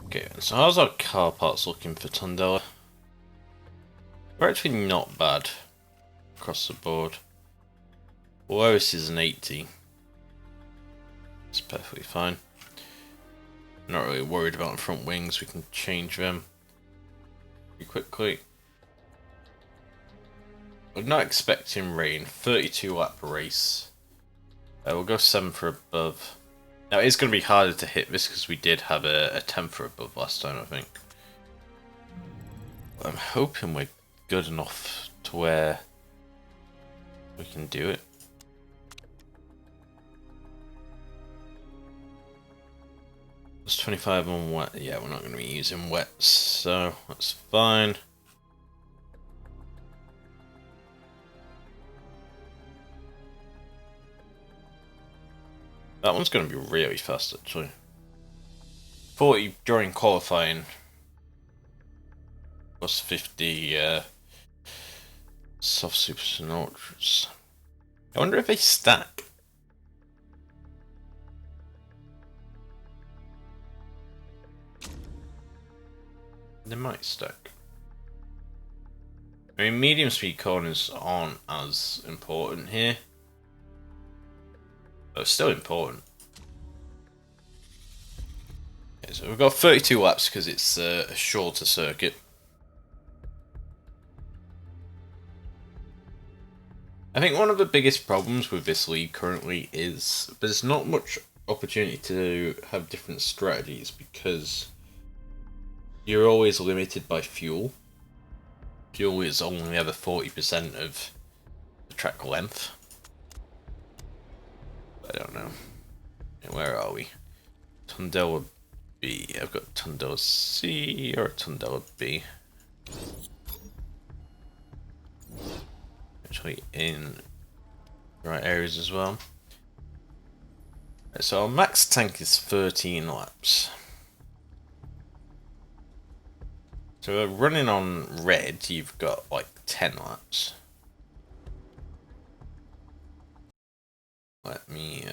Okay, so how's our car parts looking for Tondela? We're actually not bad across the board. Lowest is an 80. It's perfectly fine. Not really worried about the front wings, we can change them pretty quickly. I'm not expecting rain, 32 lap race. We'll go 7 for above. Now it's going to be harder to hit this because we did have a 10 for above last time, I think. But I'm hoping we're good enough to where we can do it. It's 25 on wet. Yeah, we're not going to be using wets, so that's fine. That one's going to be really fast, actually. 40 during qualifying. Plus 50 soft supers and ultras. I wonder if they stack. They might stack. I mean, medium speed corners aren't as important here. But it's still important. Okay, so we've got 32 laps because it's a shorter circuit. I think one of the biggest problems with this league currently is there's not much opportunity to have different strategies because you're always limited by fuel. Fuel is only ever 40% of the track length. I don't know. Where are we? Tondela B. I've got Tondela C or Tondela B. Actually in the right areas as well. So our max tank is 13 laps. So running on red, you've got like 10 laps. Let me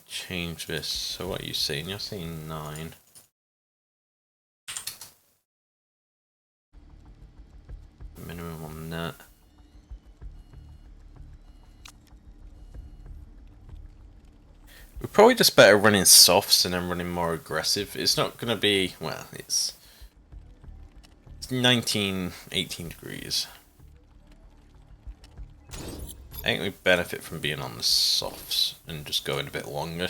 change this. So what are you saying? You're saying 9. Minimum on that. We're probably just better running softs and then running more aggressive. It's not going to be, well, it's 19, 18 degrees. I think we benefit from being on the softs and just going a bit longer.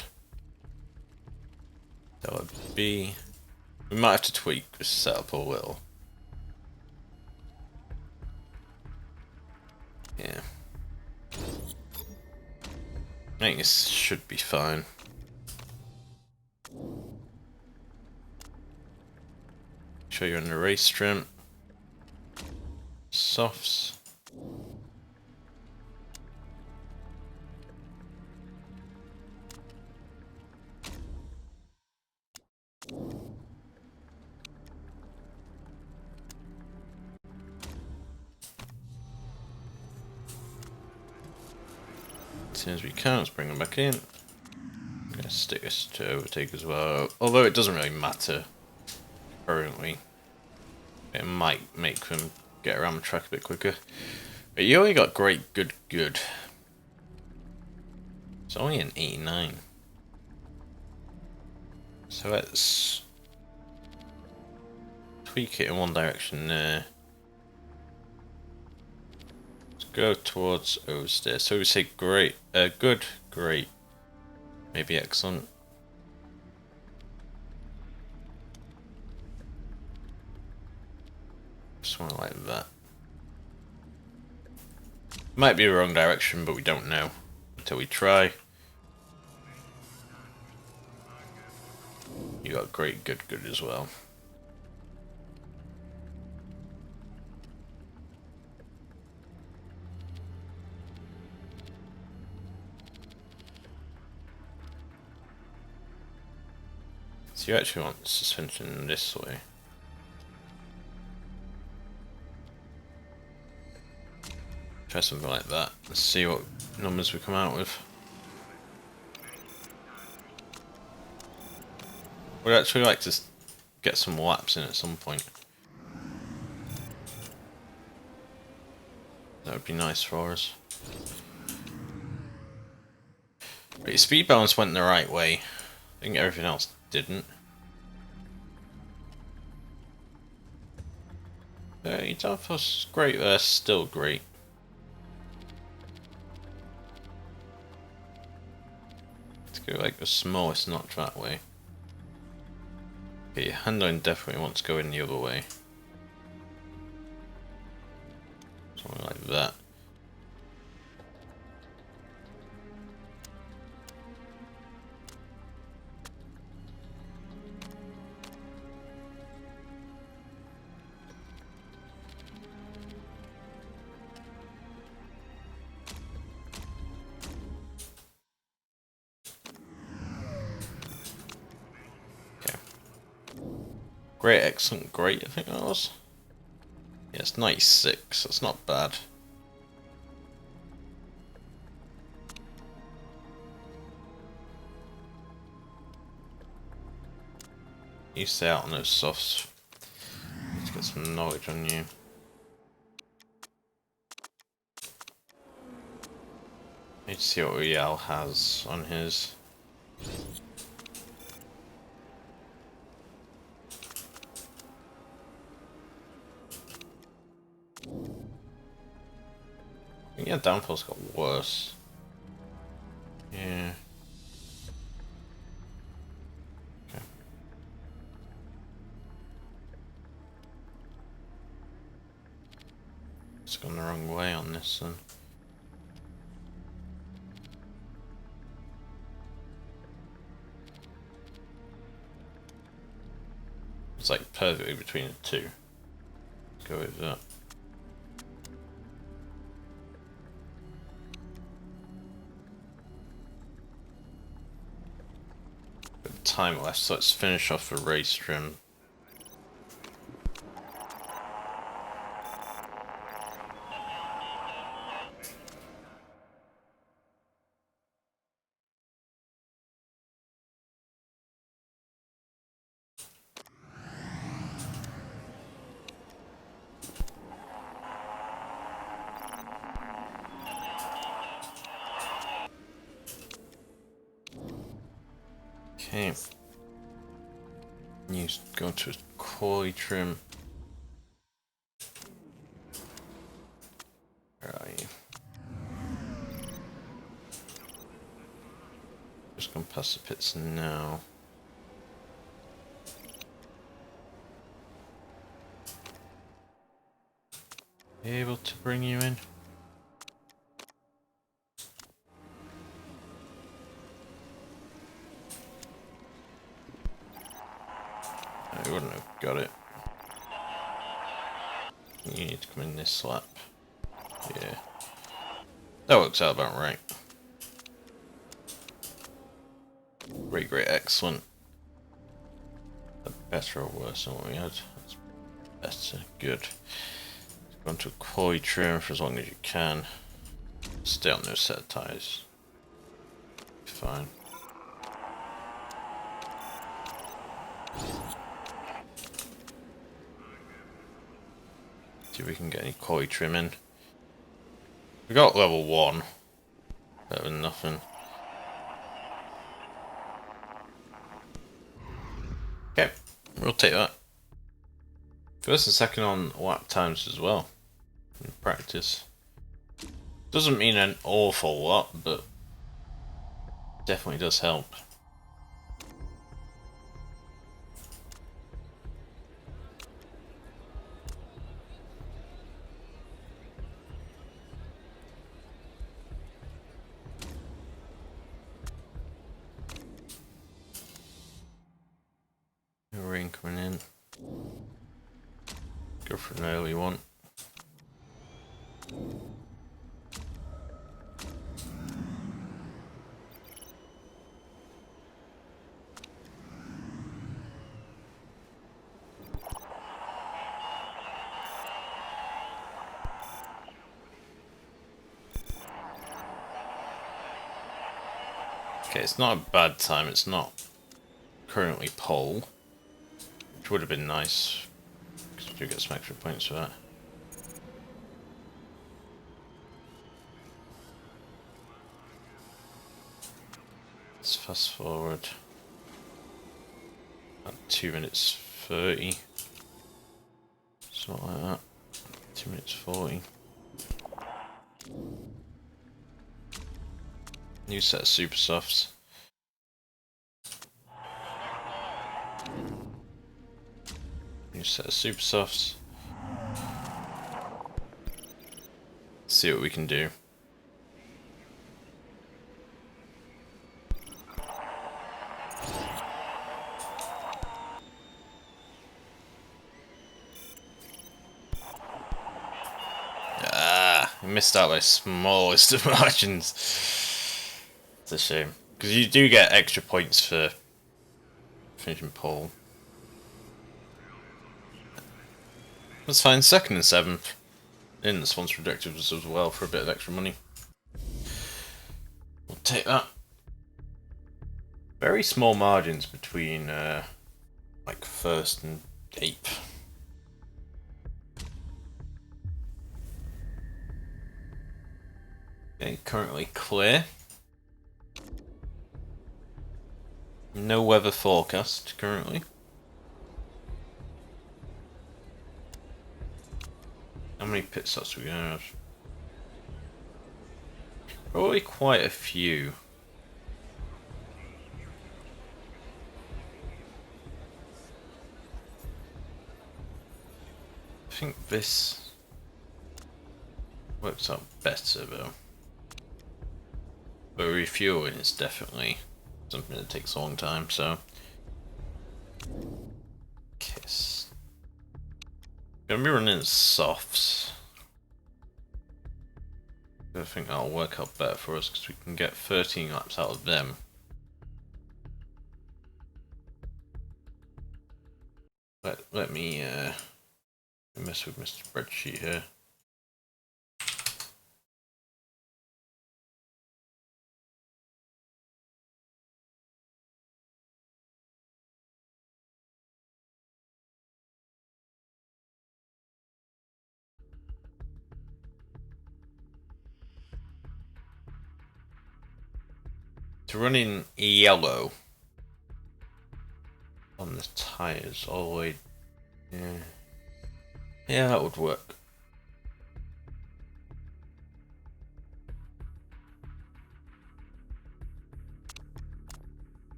That would be... We might have to tweak this setup a little. Yeah. I think this should be fine. Show you on the race trim. Softs. As soon as we can, let's bring them back in. I'm going to stick this to overtake as well, although it doesn't really matter currently. It might make them get around the track a bit quicker. But you only got great, good. It's only an 89. So let's tweak it in one direction there. Let's go towards oversteer. So we say great, good, great, maybe excellent. Something like that. Might be the wrong direction, but we don't know until we try. You got great, good as well. So you actually want suspension this way. Try something like that. Let's see what numbers we come out with. Would actually like to get some laps in at some point. That would be nice for us. But speed balance went the right way. I think everything else didn't. Your downforce great there, still great. Let's go like the smallest notch that way. Okay, your handling definitely wants to go in the other way. Something like that. Great, excellent, great, I think that was. Yeah, it's 96, that's not bad. You stay out on those softs. Let's get some knowledge on you. Need to see what Rial has on his. Yeah, downforce got worse. Yeah. Okay. It's gone the wrong way on this one. It's like perfectly between the two. Let's go with that. Time left, so let's finish off the race trim. Okay. You go to a coy trim. Where are you? Just gonna pass the pits now. Able to bring you in? I wouldn't have got it. You need to come in this lap. Yeah. That works out about right. Great, great, excellent. Better or worse than what we had? That's better, good. Go into a coy trim for as long as you can. Stay on those set of tyres. Fine. See if we can get any coy trim in. We got level 1. Better than nothing. Okay, we'll take that. First and second on lap times as well. In practice. Doesn't mean an awful lot, but definitely does help. Rain coming in. Go for an early one. Okay, it's not a bad time, it's not currently pole, which would have been nice, because we do get some extra points for that. Let's fast forward. At 2 minutes 30. Something like that. 2 minutes 40. New set of super softs. New set of super softs. See what we can do. I missed out by smallest of margins. It's a shame. Because you do get extra points for finishing pole. That's fine, 2nd and 7th. In the sponsor objectives as well for a bit of extra money. We'll take that. Very small margins between like 1st and 8th. Okay, currently clear. No weather forecast currently. How many pit stops do we have? Probably quite a few. I think this works out better though. But refueling is definitely something that takes a long time, so. Kiss. Gonna be running softs. I think that'll work out better for us because we can get 13 laps out of them. Let me mess with my spreadsheet here. To run in yellow on the tires all the way, yeah, that would work.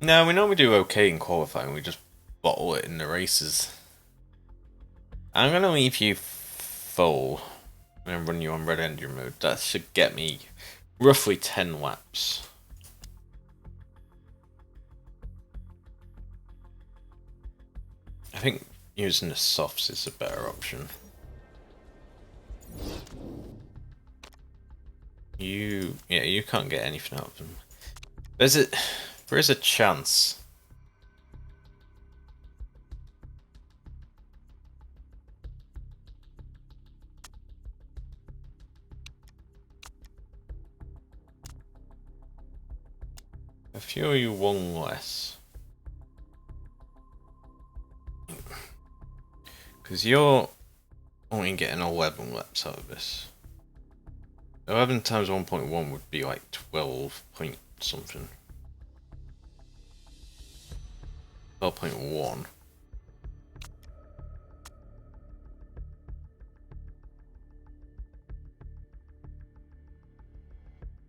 No, we normally do okay in qualifying. We just bottle it in the races. I'm gonna leave you full and run you on red engine mode. That should get me roughly 10 laps. I think using the softs is a better option. You can't get anything out of them. There is a chance. A few of you one less. Because you're only getting 11 laps out of this. 11 times 1.1 would be like 12 point something. 12.1.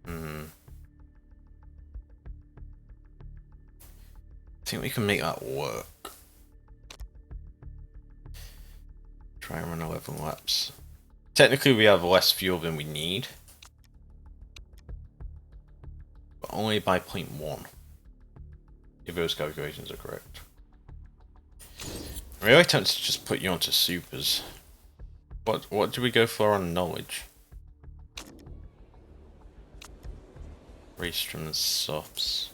I think we can make that work. Try and run 11 laps. Technically we have less fuel than we need. But only by 0.1. If those calculations are correct. I'm really tempted to just put you onto supers. What do we go for on knowledge? Race from the softs.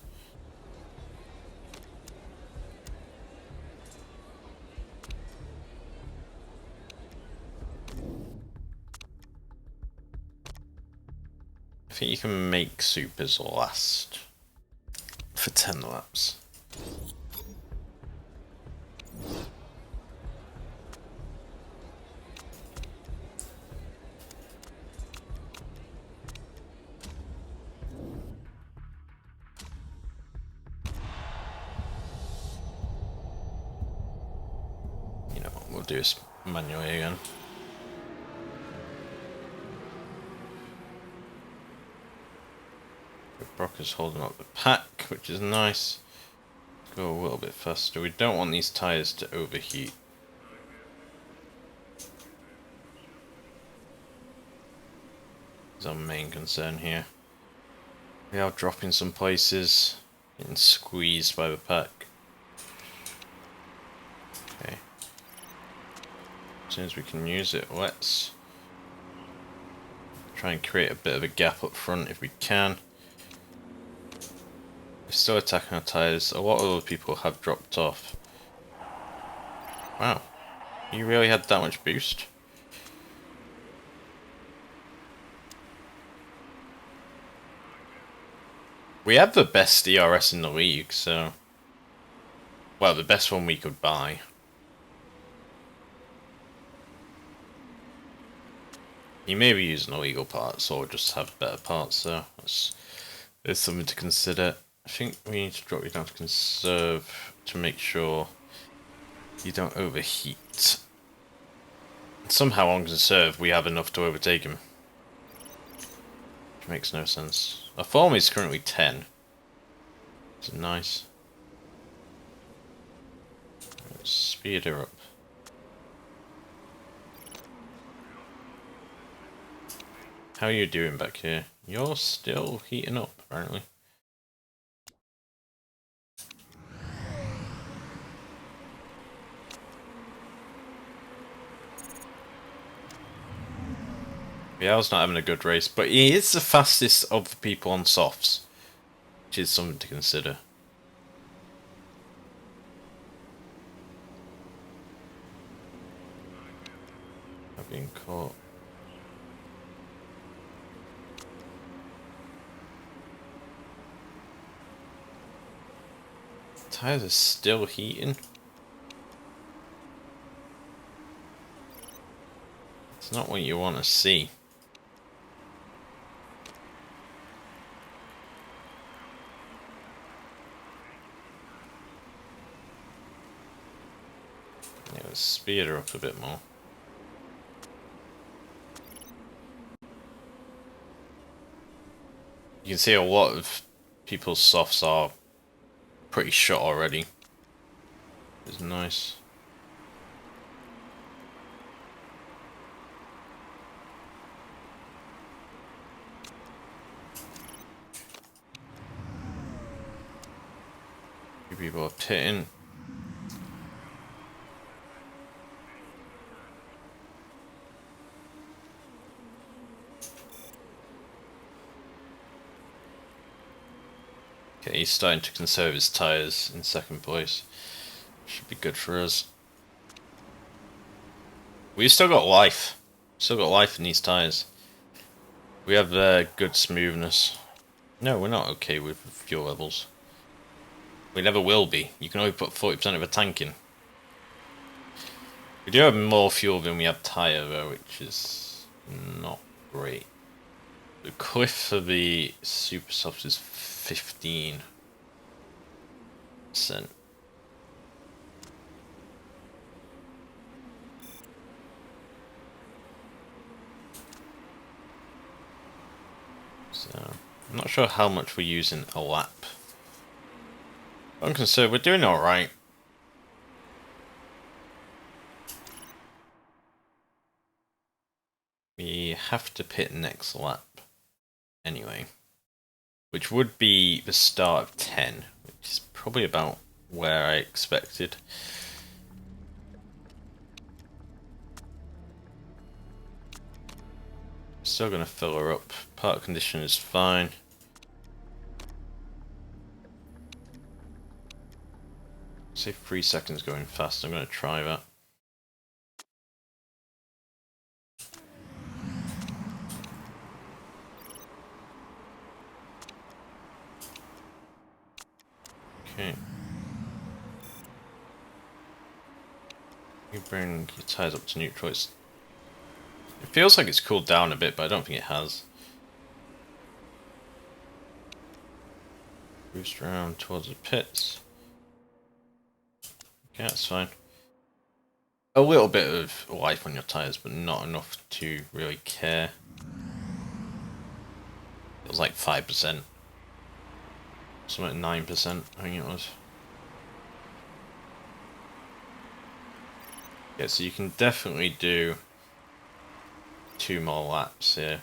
I think you can make supers last for 10 laps. We'll do this manually again. Brock is holding up the pack, which is nice. Go a little bit faster. We don't want these tyres to overheat. That's our main concern here. We are dropping some places, getting squeezed by the pack. Okay. As soon as we can use it, let's try and create a bit of a gap up front if we can. We're still attacking our tyres. A lot of other people have dropped off. Wow. You really had that much boost? We have the best DRS in the league, so... Well, the best one we could buy. You may be using illegal parts, or just have better parts, so there's something to consider. I think we need to drop you down to conserve to make sure you don't overheat. Somehow on conserve we have enough to overtake him. Which makes no sense. Our form is currently 10. Is it nice? Let's speed her up. How are you doing back here? You're still heating up, apparently. Bial's not having a good race, but he is the fastest of the people on softs, which is something to consider. I've been caught. Tires are still heating. It's not what you want to see. Yeah, let's speed her up a bit more. You can see a lot of people's softs are pretty shot already. It's nice. Few people are pitting. Okay, he's starting to conserve his tyres in second place. Should be good for us. We've still got life. Still got life in these tyres. We have good smoothness. No, we're not okay with fuel levels. We never will be. You can only put 40% of a tank in. We do have more fuel than we have tyre though, which is not great. The cliff for the super soft is 15%. So, I'm not sure how much we're using a lap. I'm concerned we're doing alright. We have to pit next lap anyway, which would be the start of 10, which is probably about where I expected. Still gonna fill her up. Part condition is fine. Say 3 seconds going fast. I'm gonna try that. Okay. You bring your tyres up to neutral. It feels like it's cooled down a bit, but I don't think it has. Boost around towards the pits. Okay, that's fine. a little bit of life on your tyres, but not enough to really care. It was like 5%. Something like 9%, I think it was. Yeah, so you can definitely do 2 more laps here.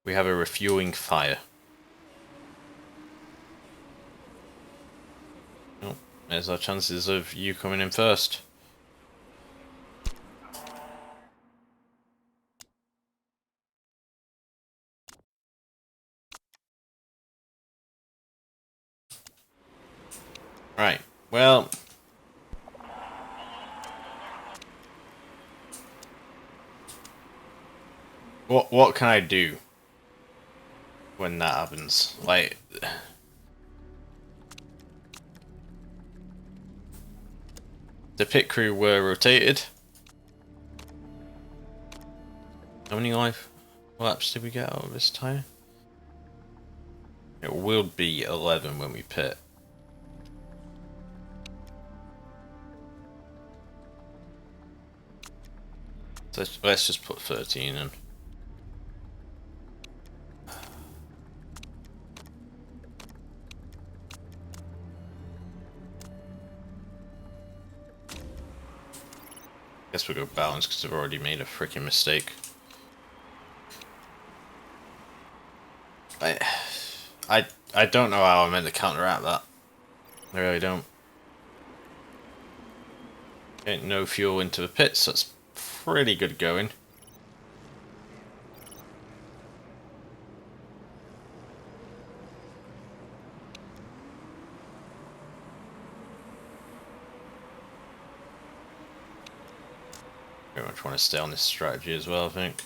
We have a refueling fire. Oh, there's our chances of you coming in first. Right, well... What can I do when that happens? Like... The pit crew were rotated. How many life laps did we get out of this tyre? It will be 11 when we pit. So let's just put 13 in. Guess we'll go balance because I've already made a freaking mistake. I don't know how I meant to counteract that. I really don't. Okay, no fuel into the pits, that's pretty good going. Very much want to stay on this strategy as well, I think.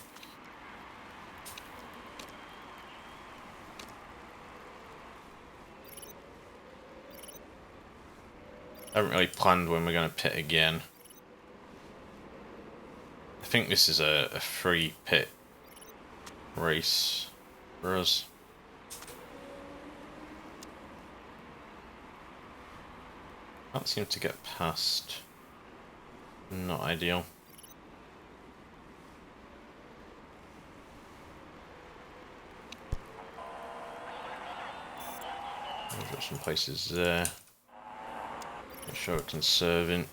I haven't really planned when we're going to pit again. I think this is a free pit race for us. Can't seem to get past. Not ideal. I've got some places there. Make sure it's conserving.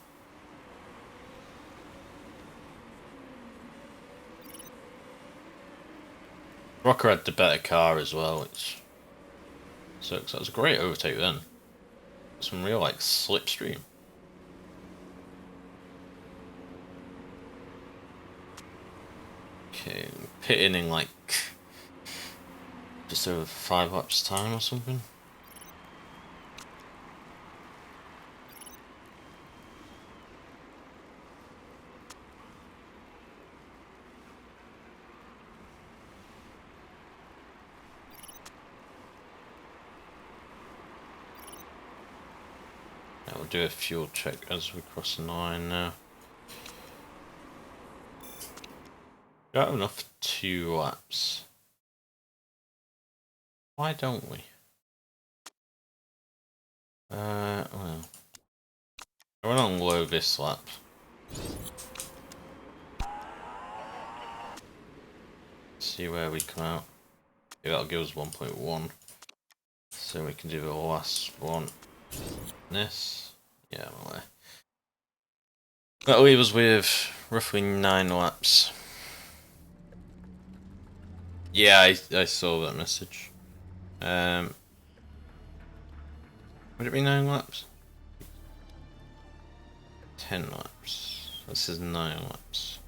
Rocker had the better car as well, which sucks. That was a great overtake then. Some real like slipstream. Okay, pitting in like just over 5 laps time or something. Yeah, we'll do a fuel check as we cross the line now. Got enough for 2 laps. Why don't we? Well. I went on low this lap. See where we come out. Yeah, that'll give us 1.1. So we can do the last one. This. Yeah, well, that'll leave us with roughly 9 laps. Yeah, I saw that message. Would it be 9 laps? 10 laps. This is 9 laps.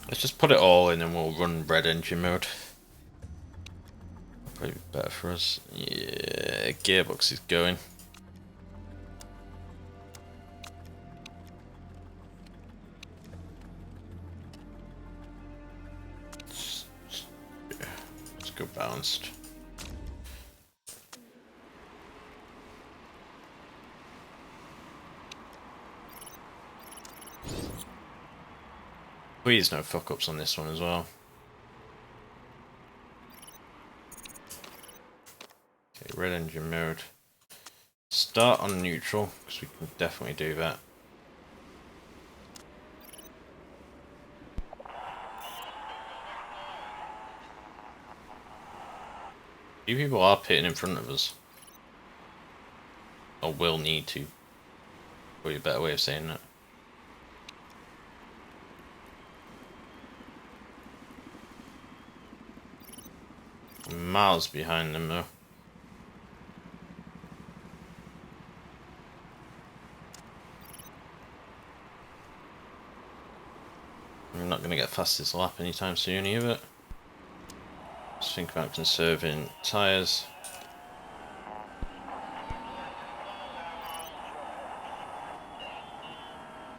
Let's just put it all in and we'll run red engine mode. Probably better for us. Yeah, gearbox is going. Let's go balanced. Please no fuck ups on this one as well. Okay, red engine mode. Start on neutral, because we can definitely do that. Few people are pitting in front of us. Or will need to. Probably a better way of saying that. I'm miles behind them though. I'm not going to get fastest lap anytime soon either. Just think about conserving tyres.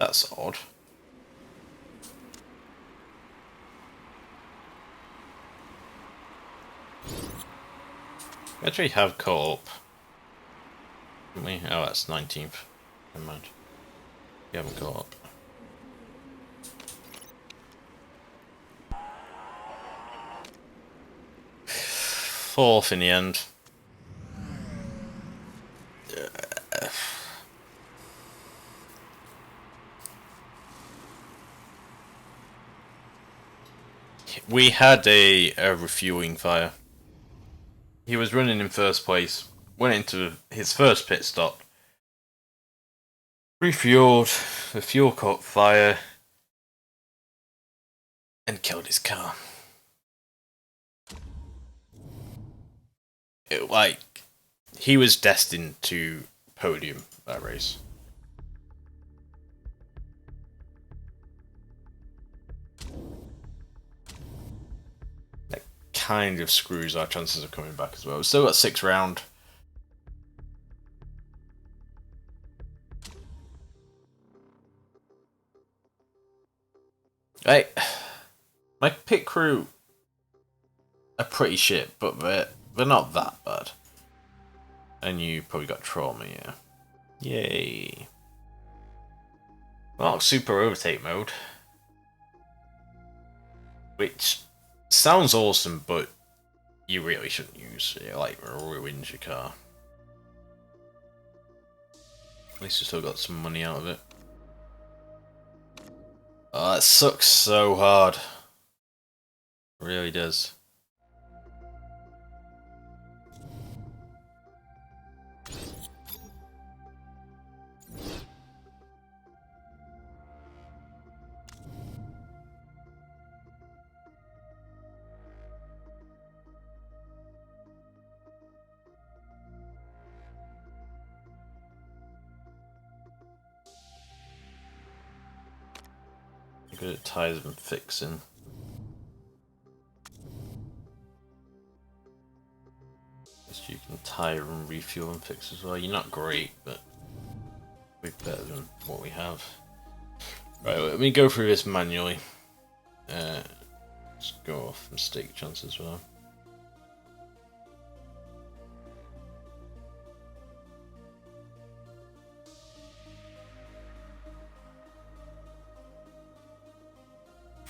That's odd. We actually have caught up. Didn't we? Oh, that's 19th. Never mind. We haven't caught up. Fourth in the end. We had a refueling fire. He was running in first place, went into his first pit stop, refueled, the fuel caught fire, and killed his car. He was destined to podium that race. That kind of screws our chances of coming back as well. We've still got 6th round. Right. My pit crew are pretty shit, but they're not that bad. And you probably got trauma, yeah. Yay. Well, super overtake mode. Which sounds awesome, but you really shouldn't use it. It like ruins your car. At least you still got some money out of it. Oh, that sucks so hard. It really does. Good at tyres and fixing. Guess you can tyre and refuel and fix as well. You're not great, but we're better than what we have. Right, let me go through this manually. Let's go off mistake chance as well.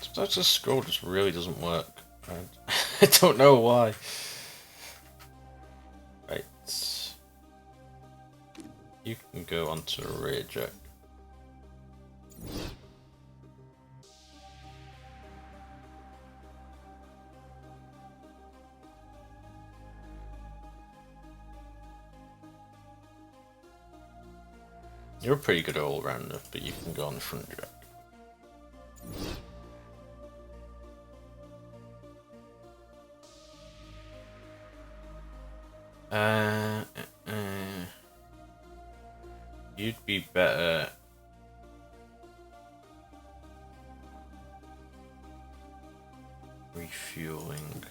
Sometimes the scroll just really doesn't work. I don't know why. Right. You can go onto a rear jack. You're a pretty good all-rounder, but you can go on the front jack. You'd be better refueling.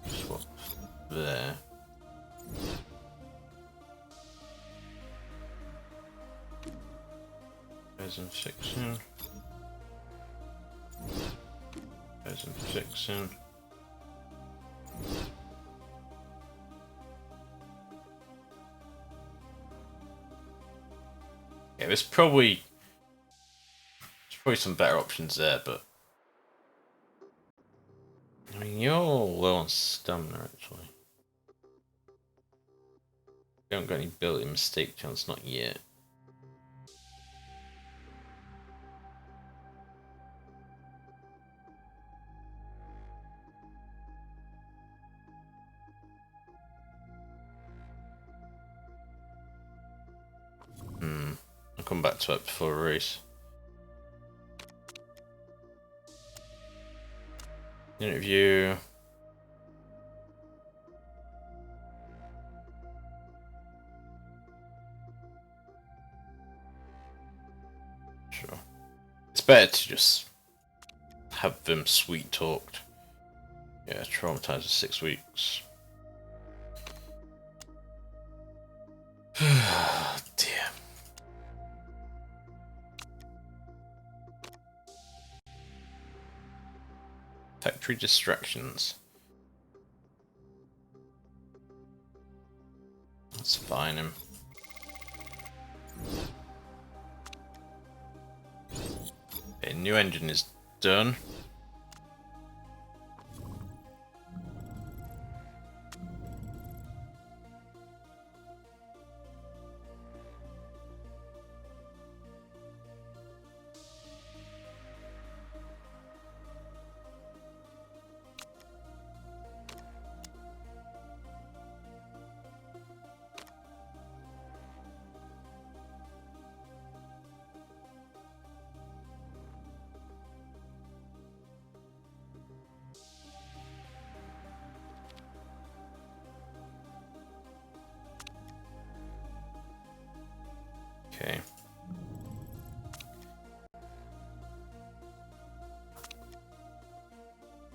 Swap there. There's and fixing. There's and fixing. Yeah, there's probably some better options there, but I mean, you're low on stamina, actually. You haven't got any built-in mistake chance, not yet. I'll come back to that before a race. Interview. Sure. It's better to just have them sweet talked. Yeah, traumatized for 6 weeks. Dear. Factory distractions. Let's find him. Okay, new engine is done. Okay.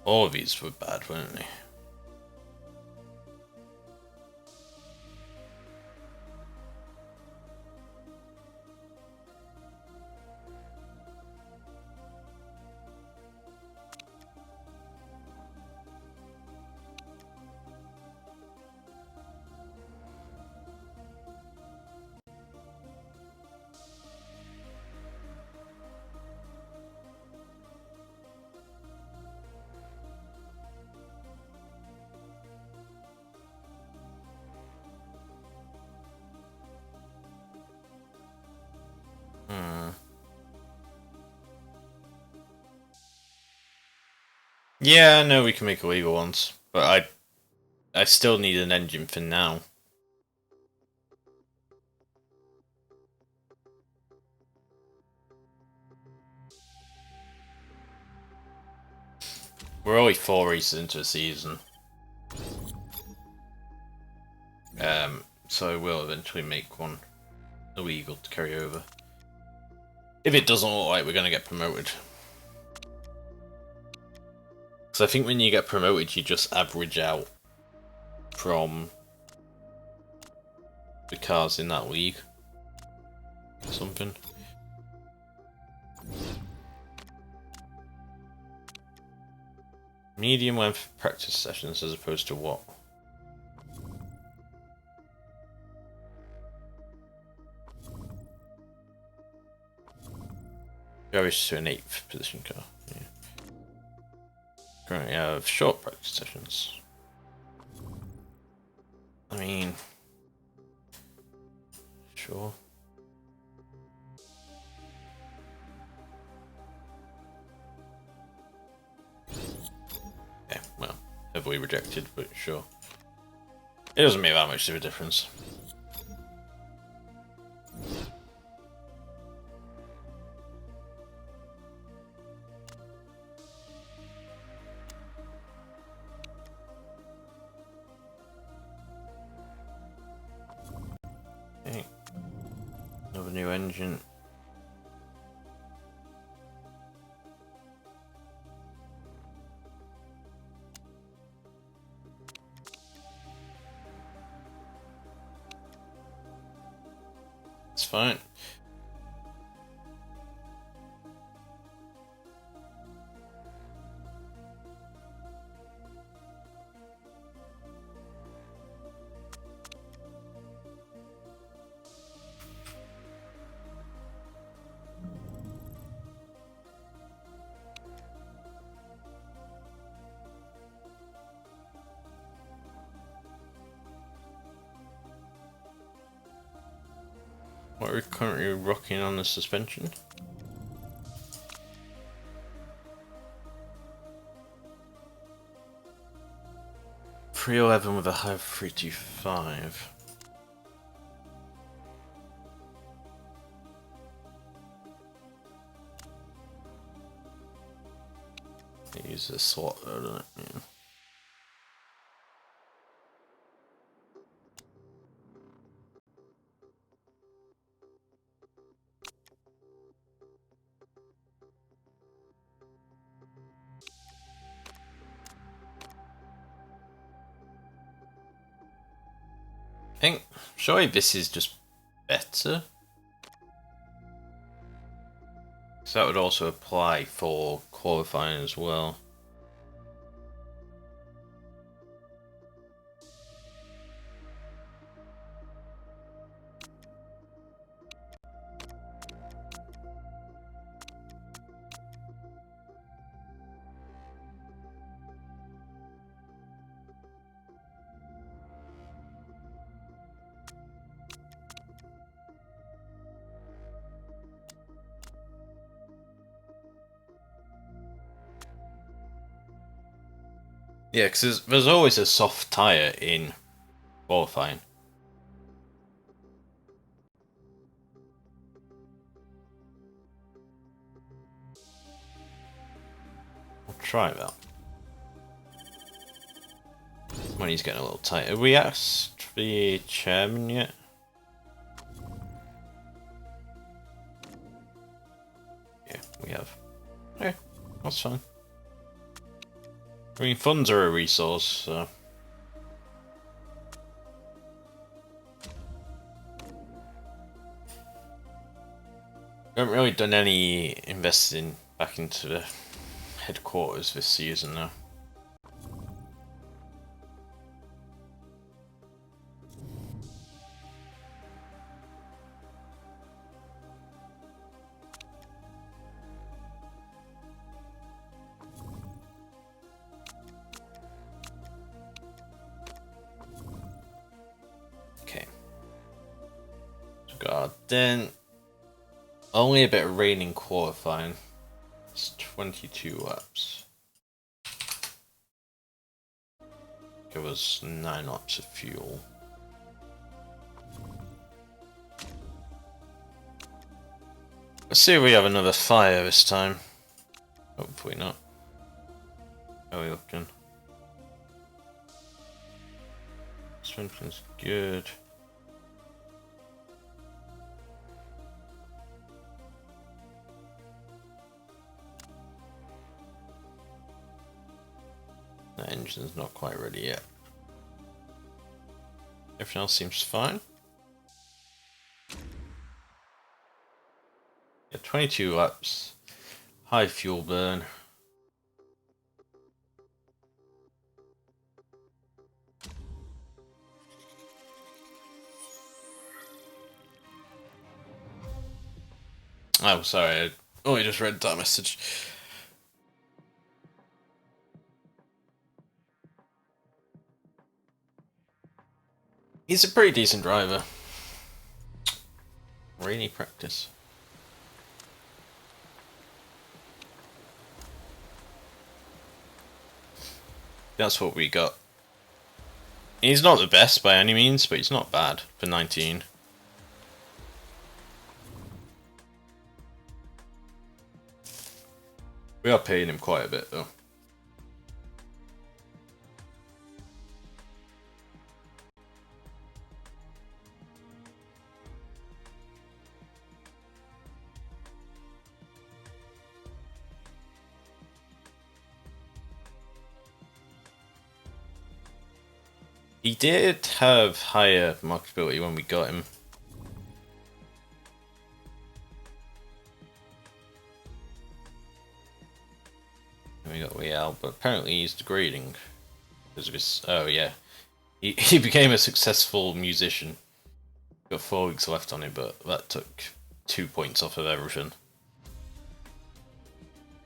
All of these were bad, weren't they? Yeah, I know we can make illegal ones, but I still need an engine for now. We're only 4 races into a season. So I will eventually make one illegal to carry over. If it doesn't look like we're going to get promoted. Because I think when you get promoted, you just average out from the cars in that league. Or something. Medium length practice sessions as opposed to what? Goes to an 8th position car. Yeah. Currently have short practice sessions. I mean, sure. Yeah, well, heavily rejected, but sure. It doesn't make that much of a difference. Okay. Another new engine. It's fine. What are we currently rocking on the suspension? .311 with a high of 325. Use the slot though, don't it? Yeah. I think, surely this is just better? So that would also apply for qualifying as well. Yeah, because there's always a soft tyre in qualifying. I'll try that. When he's getting a little tight. Have we asked the chairman yet? Yeah, we have. Okay, that's fine. I mean, funds are a resource, so... We haven't really done any investing back into the headquarters this season now. Okay. God, then only a bit of rain in qualifying. It's 22 laps. Give us 9 laps of fuel. Let's see if we have another fire this time. Hopefully not. How are we looking? Suspension's good. The engine's not quite ready yet. Everything else seems fine. Yeah, 22 laps. High fuel burn. Oh, sorry. I only just read that message. He's a pretty decent driver. Rainy practice. That's what we got. He's not the best by any means, but he's not bad for 19. We are paying him quite a bit though. He did have higher marketability when we got him. And we got Liao, but apparently he's degrading. Because of his... Oh yeah. He became a successful musician. Got 4 weeks left on him, but that took 2 points off of everything.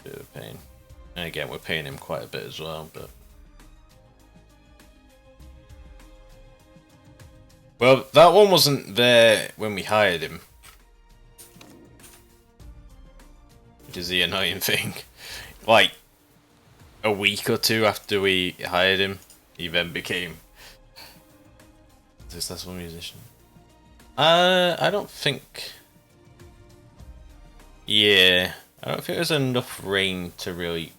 Bit of a pain. And again, we're paying him quite a bit as well, but... Well, that one wasn't there when we hired him, which is the annoying thing. Like, a week or two after we hired him, he then became a successful musician. I don't think... Yeah, I don't think there's enough rain to really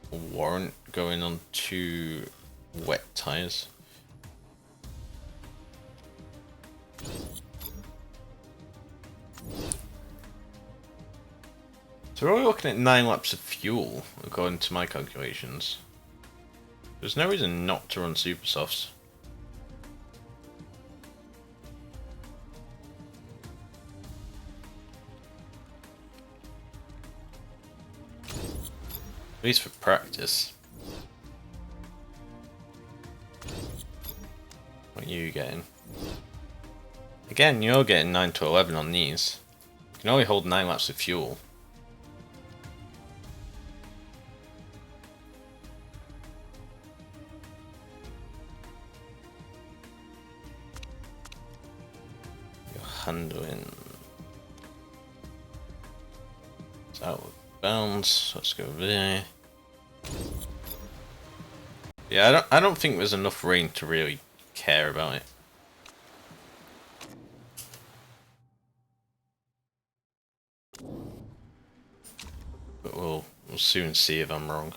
warrant going on 2 wet tyres. So we're only looking at 9 laps of fuel, according to my calculations. There's no reason not to run super softs. At least for practice. What are you getting? Again, you're getting 9 to 11 on these. You can only hold 9 laps of fuel. Your handling. It's out of bounds. Let's go there. Yeah, I don't think there's enough rain to really care about it. But we'll soon see if I'm wrong.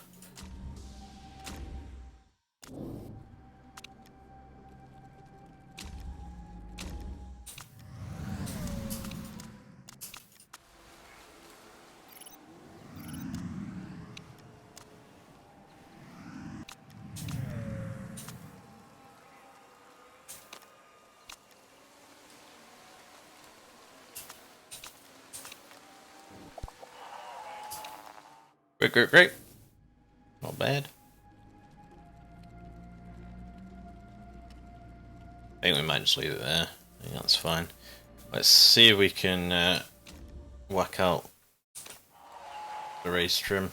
Great. Not bad. I think we might just leave it there. I think that's fine. Let's see if we can whack out the race trim.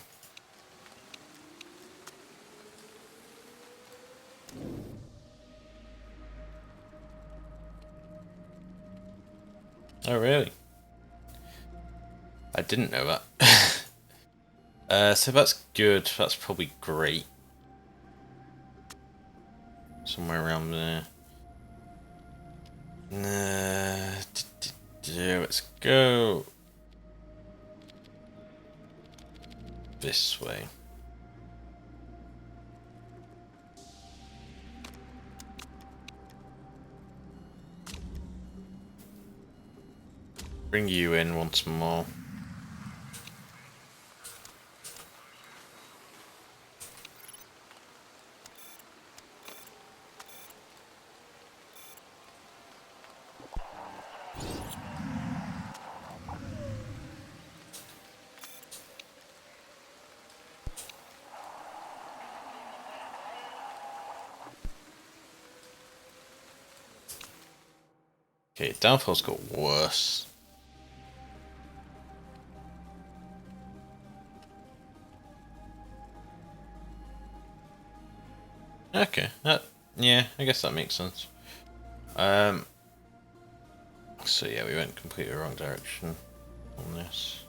Oh really? I didn't know that. So that's good. That's probably great. Somewhere around there. Let's go this way. Bring you in once more. Okay, downfall's got worse. Okay, yeah, I guess that makes sense. So yeah, we went completely wrong direction on this.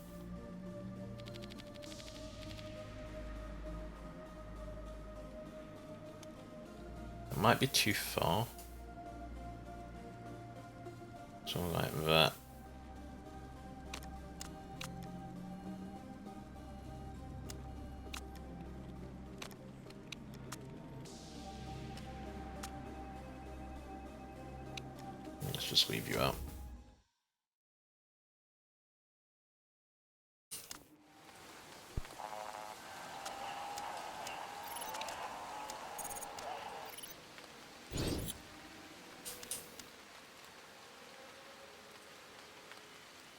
It might be too far. Something like that. Let's just leave you out.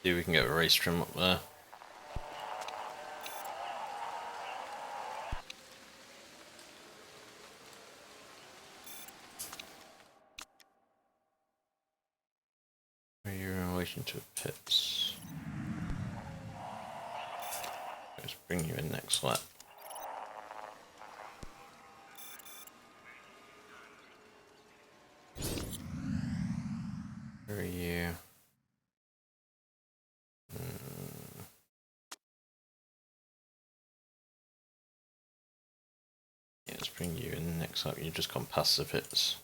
See if we can get a race trim up there. Where are you in relation to pits? Let's bring you in next lap. Where are you? Yeah, let's bring you in next up. You've just gone past the pits.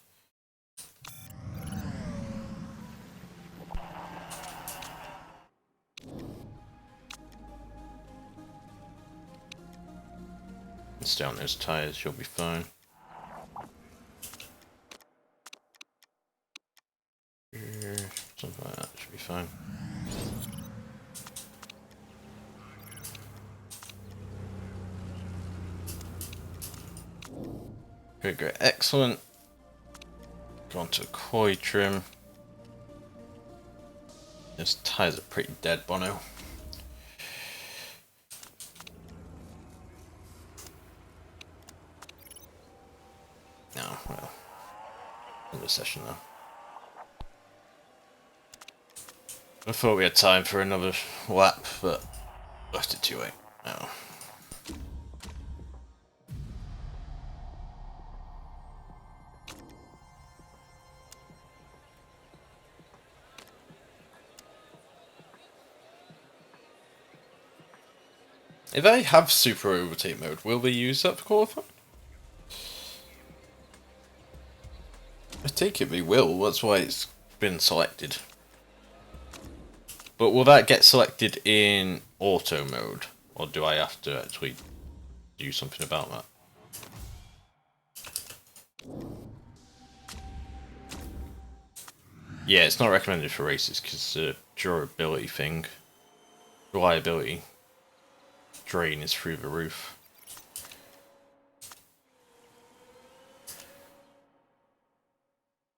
Stay on those tyres, you'll be fine. Something like that should be fine. Great, great, excellent. Go on to coy trim. Those tyres are pretty dead, Bono. No, well, another session though. I thought we had time for another lap, but left it too late. No. If they have super overtake mode, will they use that for qualifying? I take it they will, that's why it's been selected. But will that get selected in auto mode? Or do I have to actually do something about that? Yeah, it's not recommended for races because it's a durability thing. Reliability drain is through the roof.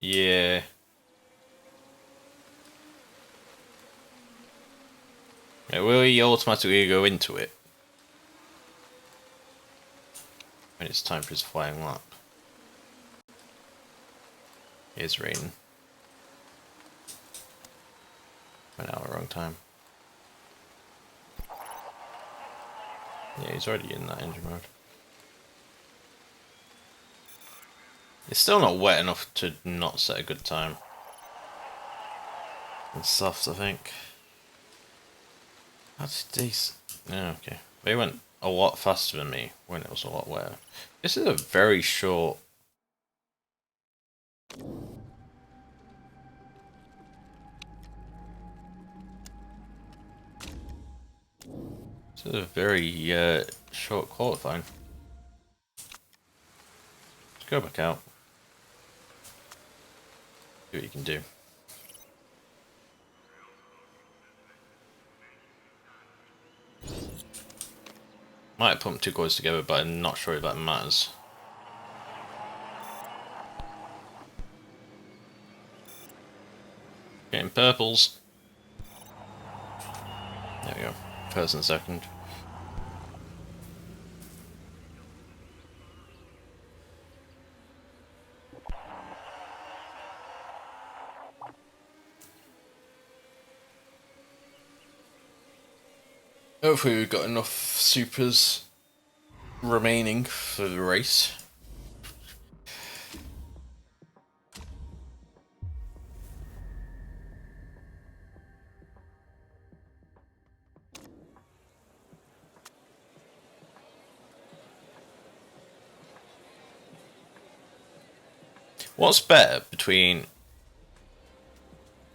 Yeah. Will he automatically go into it when it's time for his flying lap? Here's rain. Went out at the wrong time. Yeah, he's already in that engine mode. It's still not wet enough to not set a good time. It's soft, I think. That's decent. Yeah, okay. They went a lot faster than me when it was a lot wetter. This is a very short. This is a very short qualifying. Let's go back out. See what you can do. Might put two cores together, but I'm not sure if that matters. Getting purples. There we go. First and second. Hopefully we've got enough supers remaining for the race. What's better between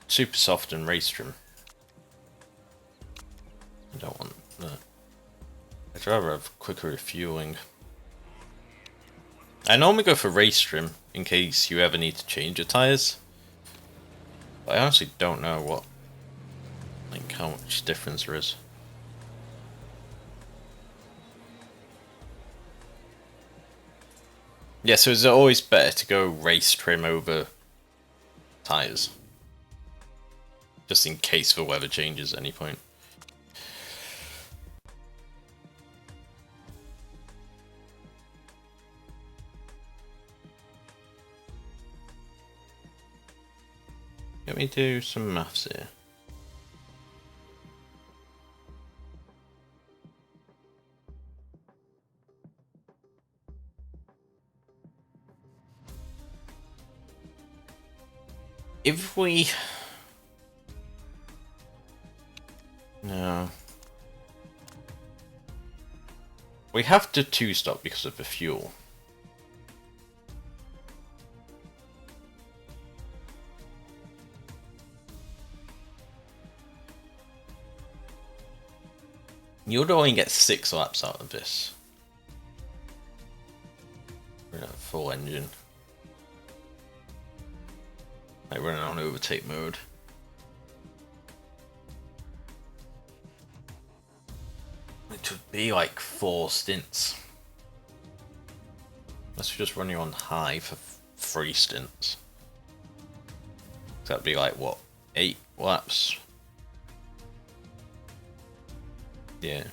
super soft and race trim? I don't want that. I'd rather have quicker refueling. I normally go for race trim in case you ever need to change your tyres. But I honestly don't know what, like, how much difference there is. Yeah, so is it always better to go race trim over tyres? Just in case the weather changes at any point. Let me do some maths here. If we... No. We have to two-stop because of the fuel. You would only get 6 laps out of this. We're at full engine. Like running on overtake mode. Which would be like 4 stints. Unless you're just running on high for 3 stints. So that'd be like what, 8 laps? Yeah.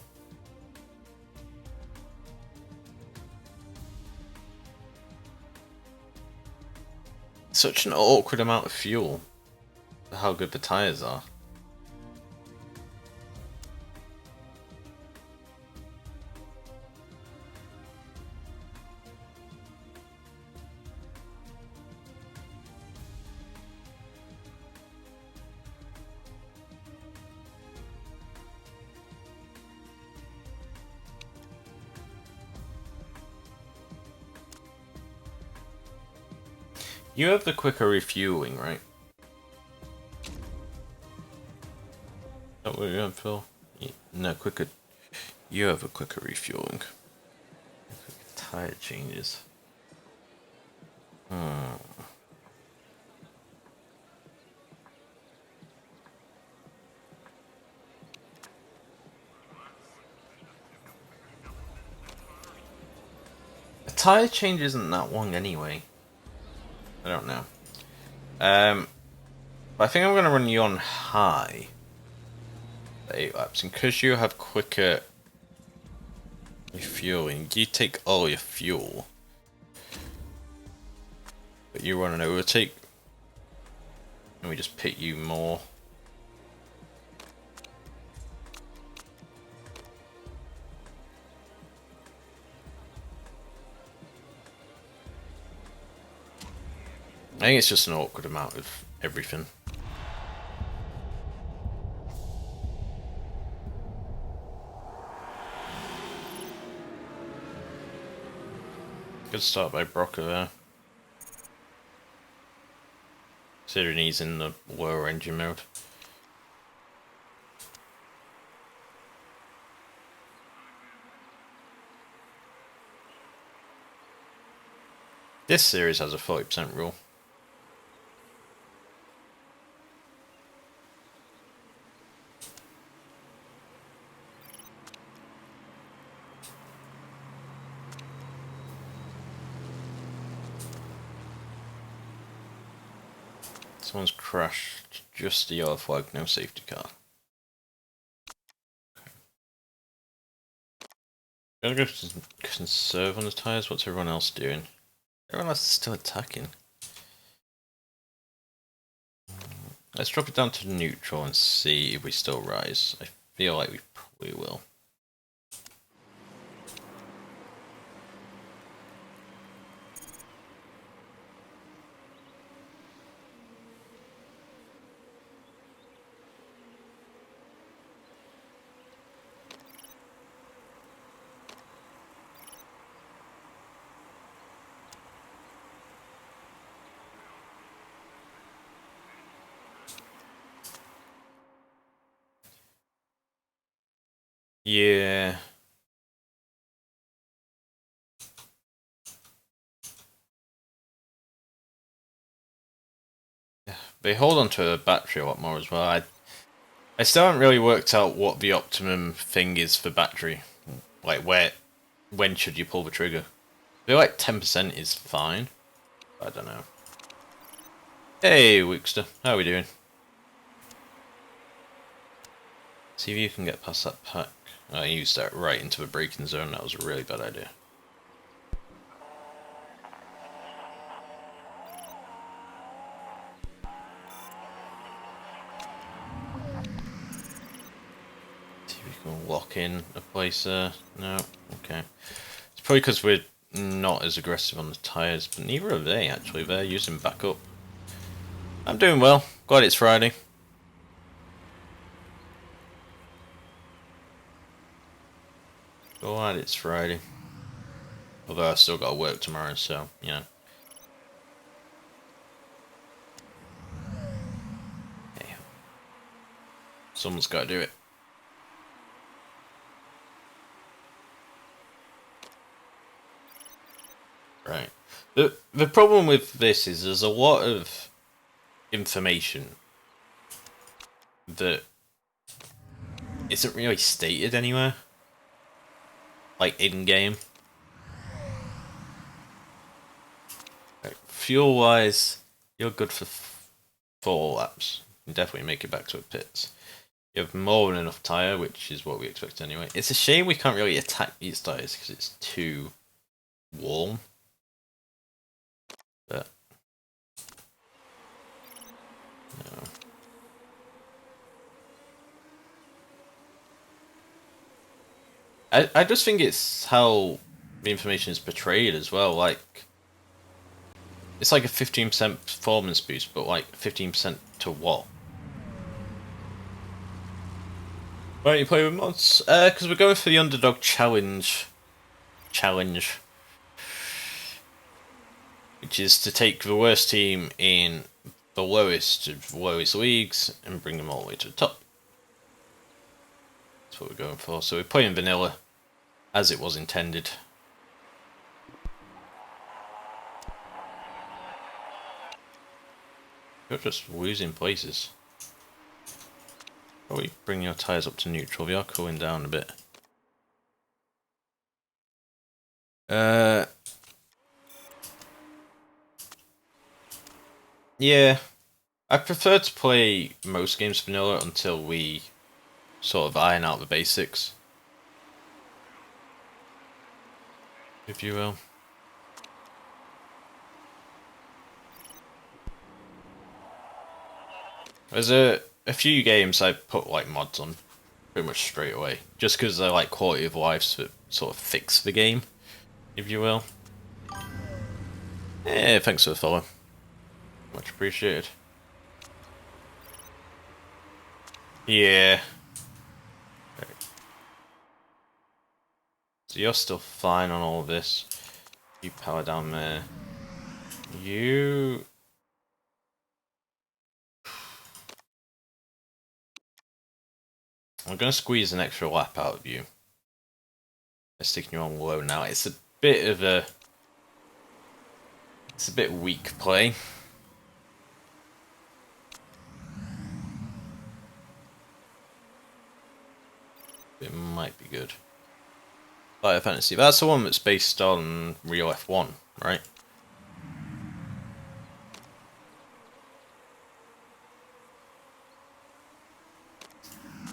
Such an awkward amount of fuel for how good the tyres are. You have the quicker refueling, right? That what you have, Phil? No, quicker. You have a quicker refueling. Tire changes. A tire change isn't that long anyway. I don't know. But I think I'm going to run you on high for 8 laps. And because you have quicker refueling, you take all your fuel. But you run an overtake. And we just pit you more. I think it's just an awkward amount of everything. Good start by Brocker there. Considering he's in the lower engine mode. This series has a 40% rule. Someone's crashed. Just the yellow flag, no safety car. Gotta go conserve on the tyres. What's everyone else doing? Everyone else is still attacking. Let's drop it down to neutral and see if we still rise. I feel like we probably will. Yeah. They hold onto the battery a lot more as well. I still haven't really worked out what the optimum thing is for battery. Like when should you pull the trigger? I feel like 10% is fine. I don't know. Hey, Wickster, how are we doing? See if you can get past that pack. I used that right into the braking zone. That was a really bad idea. See if we can lock in a place there. No, okay. It's probably because we're not as aggressive on the tyres, but neither are they actually. They're using backup. I'm doing well. Glad it's Friday. Glad it's Friday. Although I still got to work tomorrow, so, you know. Hey. Someone's got to do it. Right. The problem with this is there's a lot of information that isn't really stated anywhere, like in game. Right. Fuel wise, you're good for 4 laps. You can definitely make it back to the pits. You have more than enough tyre, which is what we expect anyway. It's a shame we can't really attack these tyres because it's too warm. But no. I just think it's how the information is portrayed as well. Like, it's like a 15% performance boost, but like 15% to what? Why don't you play with mods? Because we're going for the Underdog challenge, which is to take the worst team in the lowest of lowest leagues and bring them all the way to the top. That's what we're going for. So we're playing vanilla as it was intended. You're just losing places. Probably bring your tyres up to neutral. They are cooling down a bit. Yeah. I prefer to play most games vanilla until we sort of iron out the basics, if you will. There's a few games I put like mods on pretty much straight away, just because they're like quality of life that sort of fix the game, if you will. Yeah, thanks for the follow. Much appreciated. Yeah. Right. So you're still fine on all of this. You power down there. You... I'm going to squeeze an extra lap out of you. I'm sticking you on low now. It's a bit of a... It's a bit weak play. It might be good. Fire Fantasy. That's the one that's based on Real F1, right?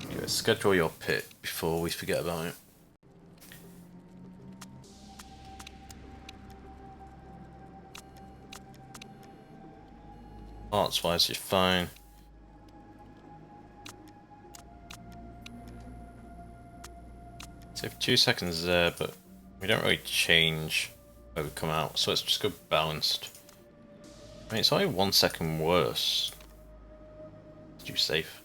Okay, schedule your pit before we forget about it. Parts wise, you're fine. So 2 seconds there, but we don't really change where we come out, so let's just go balanced. I mean, it's only 1 second worse. You safe.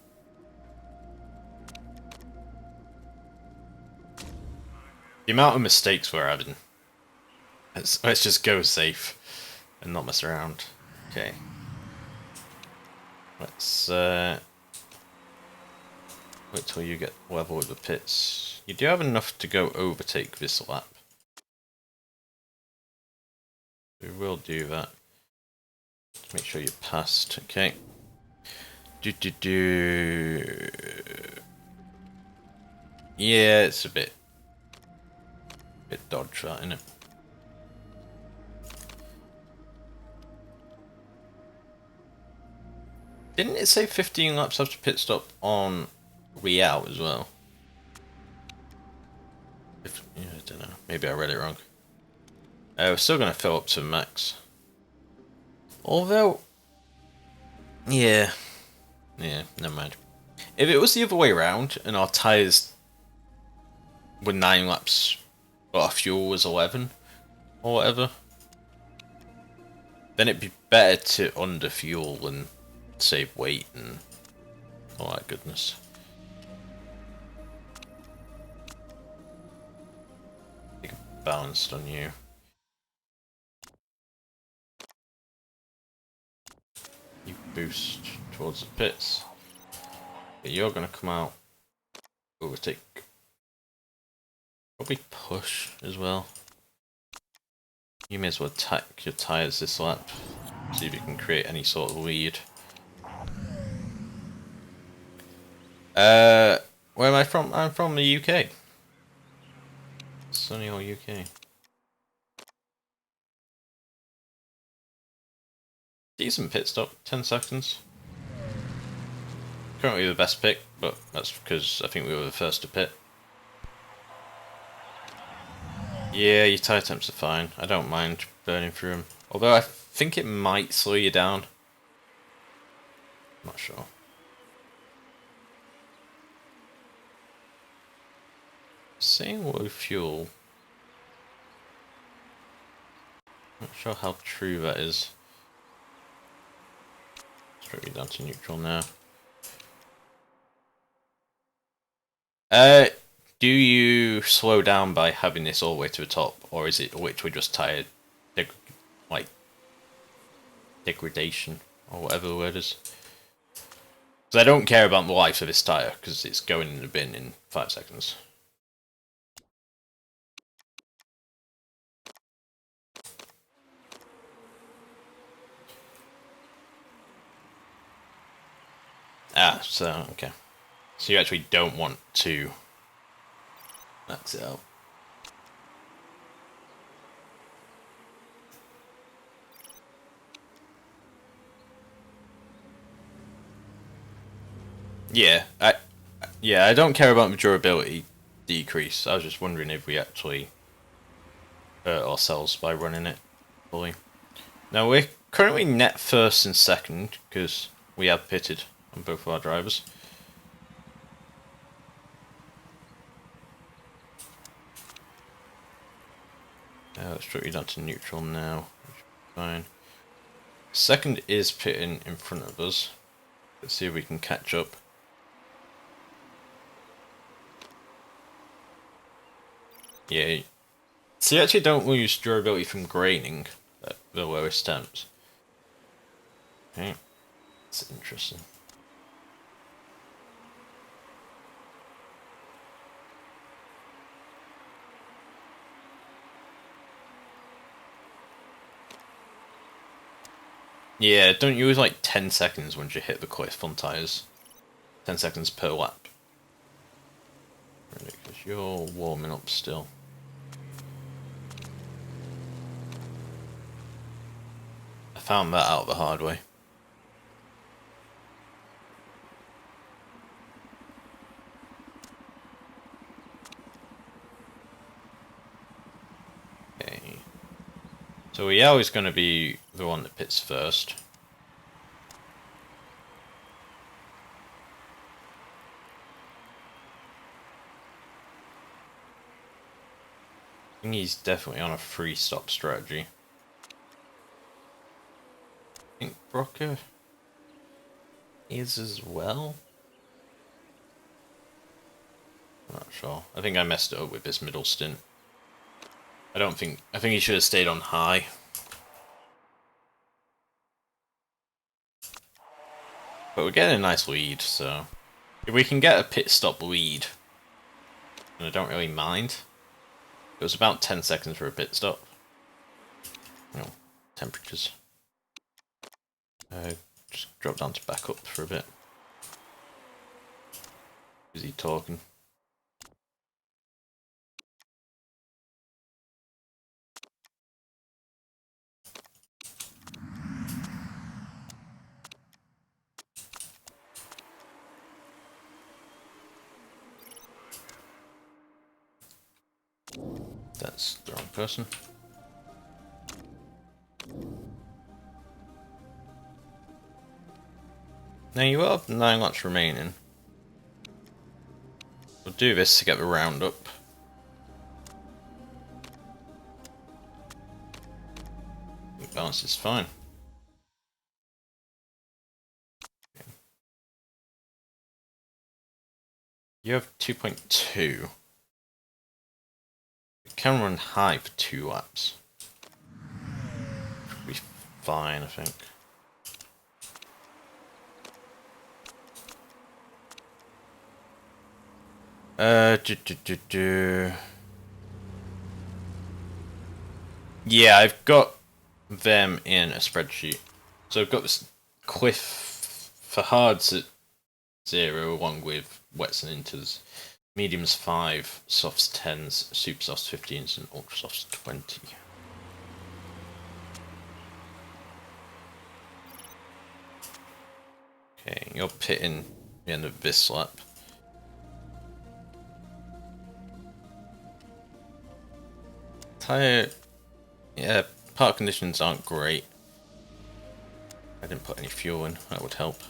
The amount of mistakes we're having. Let's just go safe and not mess around. Okay. Let's wait till you get level with the pits. You do have enough to go overtake this lap. We will do that. Just make sure you're passed. Okay. Yeah, it's a bit dodge that, isn't it? Didn't it say 15 laps after pit stop on Real as well? Yeah, I don't know. Maybe I read it wrong. We're still going to fill up to max. Although... Yeah, never mind. If it was the other way around and our tyres were 9 laps, but our fuel was 11 or whatever, then it'd be better to underfuel and save weight and all that goodness. I think I'm balanced on you. You boost towards the pits. But you're going to come out, overtake, probably push as well. You may as well attack your tyres this lap. See if you can create any sort of lead. Where am I from? I'm from the UK. Sunny old UK. Decent pit stop, 10 seconds. Currently the best pick, but that's because I think we were the first to pit. Yeah, your tyre temps are fine. I don't mind burning through them. Although I think it might slow you down. Not sure. Saying low fuel. Not sure how true that is. Straight down to neutral now. Do you slow down by having this all the way to the top, or is it literally just tire like degradation or whatever the word is? Because I don't care about the life of this tire because it's going in the bin in 5 seconds. Ah, so okay. So you actually don't want to max it out. Yeah, I don't care about the durability decrease. I was just wondering if we actually hurt ourselves by running it fully. Now we're currently net first and second because we have pitted on both of our drivers. Let's drop you down to neutral now. Fine. Second is pitting in front of us. Let's see if we can catch up. Yeah. So you actually don't lose durability from graining at the lowest temps. Okay. That's interesting. Yeah, don't use like 10 seconds once you hit the cliff on tyres. 10 seconds per lap. Really, because you're warming up still. I found that out the hard way. Okay. So we're always going to be the one that pits first. I think he's definitely on a free stop strategy. I think Brocker is as well. I'm not sure. I think I messed it up with this middle stint. I think he should have stayed on high. But we're getting a nice lead, so if we can get a pit stop lead, and I don't really mind. It was about 10 seconds for a pit stop. Oh, temperatures. Just drop down to back up for a bit. Is he talking? That's the wrong person. Now you have 9 laps remaining. We'll do this to get the round up. Balance is fine. You have 2.2. We can run high for 2 laps. Should be fine, I think. Yeah, I've got them in a spreadsheet. So I've got this cliff for hards at 0, along with wets and inters. Mediums 5, softs 10s, super softs 15s, and ultra softs 20. Okay, you're pitting the end of this lap. Tyre, yeah, park conditions aren't great. I didn't put any fuel in, that would help.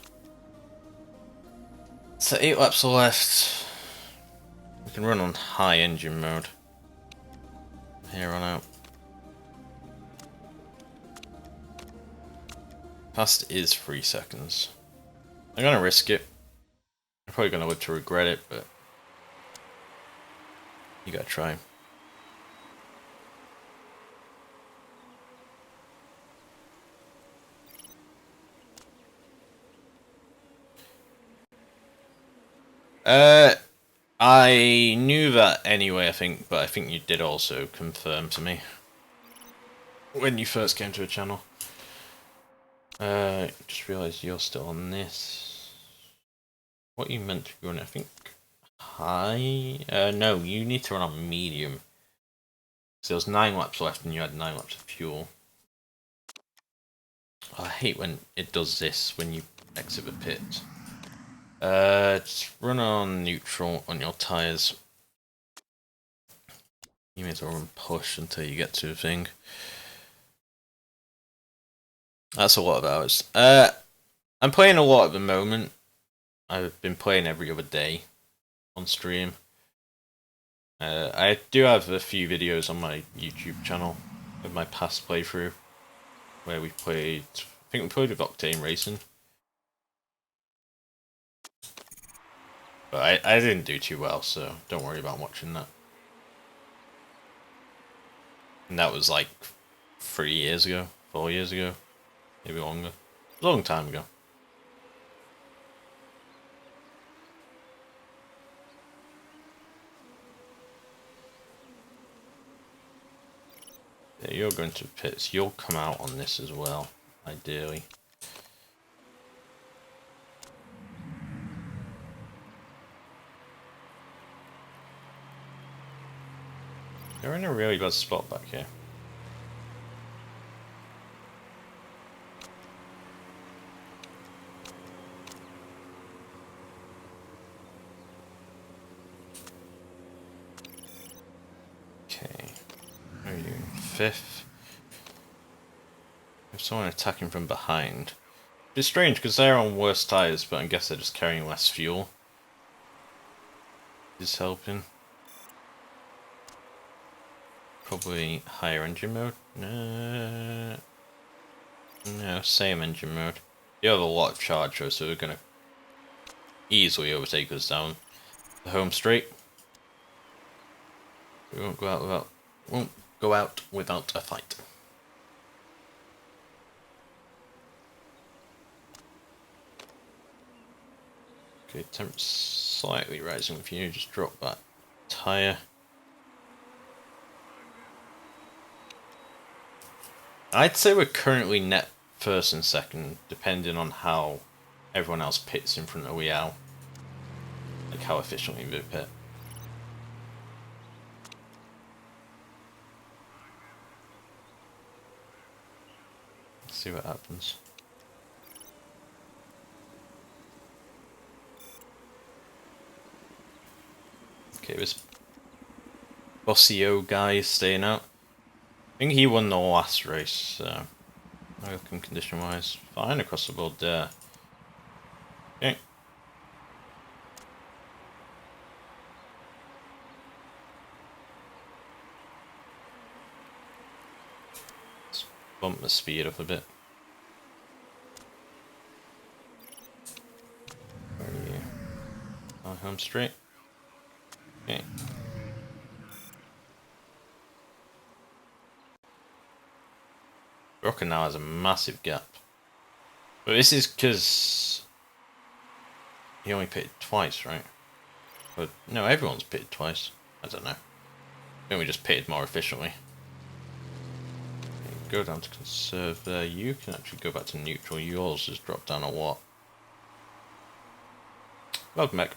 So 8 laps left. We can run on high engine mode. Here on out. Fast is 3 seconds. I'm gonna risk it. I'm probably gonna live to regret it, but you gotta try. I knew that anyway, I think, but I think you did also confirm to me when you first came to the channel. Just realised you're still on this. What you meant to be on, I think, high? No, you need to run on medium. So there was 9 laps left and you had 9 laps of fuel. I hate when it does this when you exit the pit. Just run on neutral on your tyres. You may as well run push until you get to the thing. That's a lot of hours. I'm playing a lot at the moment. I've been playing every other day on stream. I do have a few videos on my YouTube channel of my past playthrough where we played. I think we played with Octane Racing. But I didn't do too well, so don't worry about watching that. And that was like 3 years ago, 4 years ago, maybe longer. A long time ago. Yeah, you're going to pits. You'll come out on this as well, ideally. You're in a really bad spot back here. Okay. What are you doing? 5th. If someone attacking from behind. It's strange because they're on worse tyres, but I guess they're just carrying less fuel. Is helping. Probably higher engine mode? No, same engine mode. You have a lot of charge though, so we're gonna easily overtake us down the home straight. We won't go out without a fight. Okay, temp's slightly rising with you, just drop that tyre. I'd say we're currently net first and second, depending on how everyone else pits in front of Weow. Like how efficiently they pit. Let's see what happens. Okay, this Bossio guy is staying out. I think he won the last race, so I looking condition wise. Fine across the board there. Okay. Let's bump the speed up a bit. Where are you? Oh, home straight. Okay. Rocker now has a massive gap. But this is because he only pitted twice, right? But no, everyone's pitted twice. I don't know. I think we just pitted more efficiently. go down to conserve there. You can actually go back to neutral. Yours has dropped down a what? Welcome back.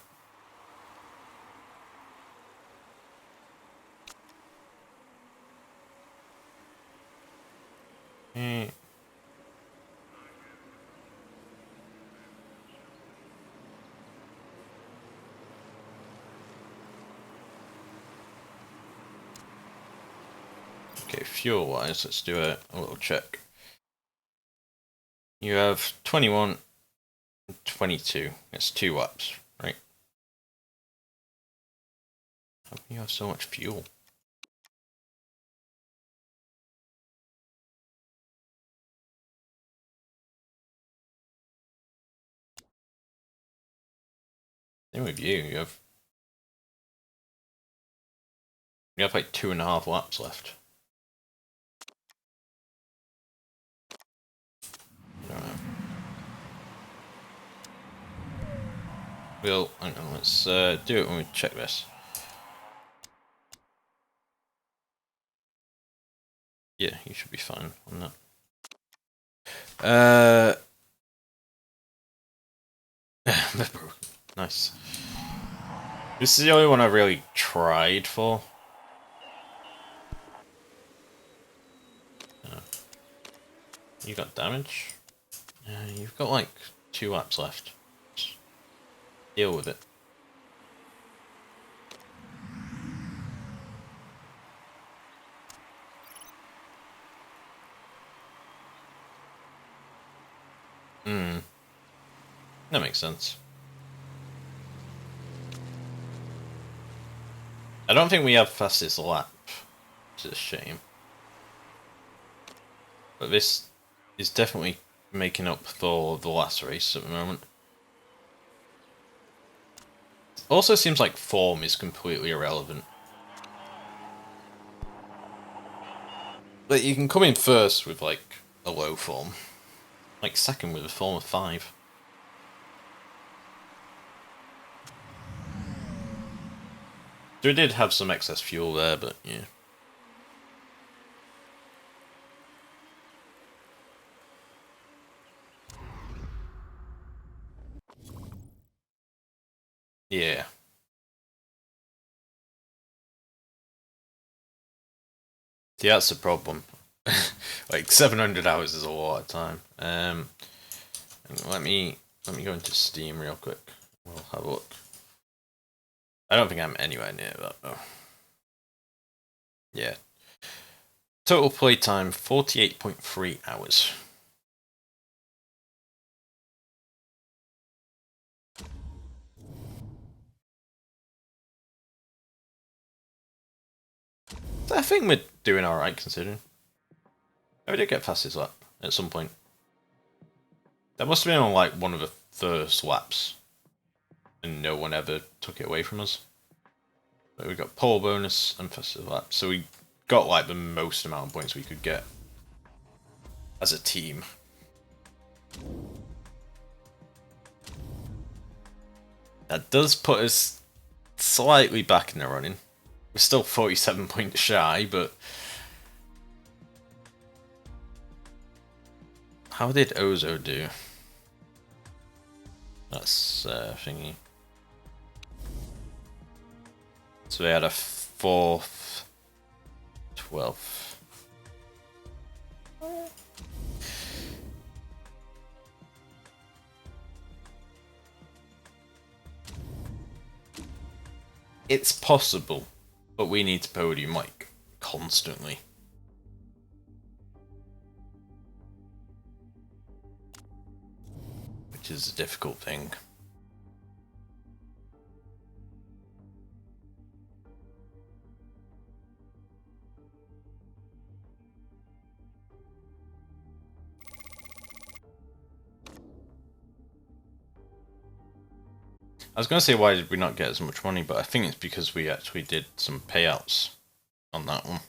Okay, fuel wise, let's do a little check. You have 21 and 22. It's 2 laps, right? How can you have so much fuel? Same with you. You have like 2.5 laps left. Well, hang on, let's do it when we check this. Yeah, you should be fine on that. Nice. This is the only one I really tried for. You got damage? You've got like 2 laps left. Just deal with it. That makes sense. I don't think we have fastest lap, which is a shame. But this is definitely making up for the last race at the moment. Also seems like form is completely irrelevant. But you can come in first with like a low form. Like second with a form of 5. So we did have some excess fuel there, but yeah. Yeah. See, that's the problem. Like 700 hours is a lot of time. Let me go into Steam real quick. We'll have a look. I don't think I'm anywhere near that though. Yeah. Total playtime 48.3 hours. I think we're doing alright considering. We did get past his lap at some point. That must have been on like one of the first laps. And no one ever took it away from us. But we got pole bonus and fastest lap. So we got like the most amount of points we could get as a team. That does put us slightly back in the running. We're still 47 points shy, but how did Ozo do? That's thingy. So they had a 4th, 12th. It's possible, but we need to podium like constantly. Which is a difficult thing. I was going to say why did we not get as much money, but I think it's because we actually did some payouts on that one.